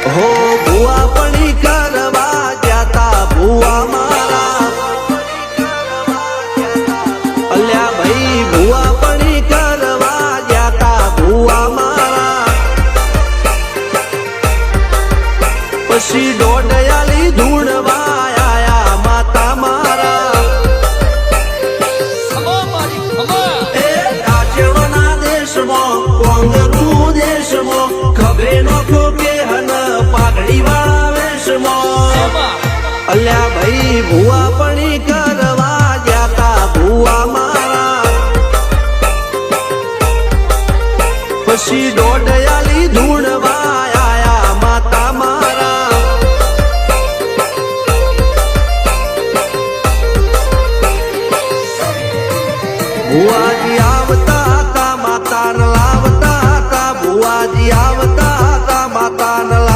હો ભુવા પડી કરવા જાતા ભુવા મારા અલ્યા ભાઈ ભુવા પડી કરવા જાતા ભુવા મારા પછી દોડયાલી ધૂણવા આયા માતા મારા એ રાજ્યના દેશમાં કોંગનું દેશમાં ખબે નોખો કે હન પાઘડી વાળા વેશમાં અલ્યા ભાઈ ભુવા પડી કરવા જાતા ભુવા મારા પછી દોડયાલી ધૂણવા આયા માતા મારા ભુવાજી આવતા હતા માતાને લાવતા હતા ભુવાજી આવતા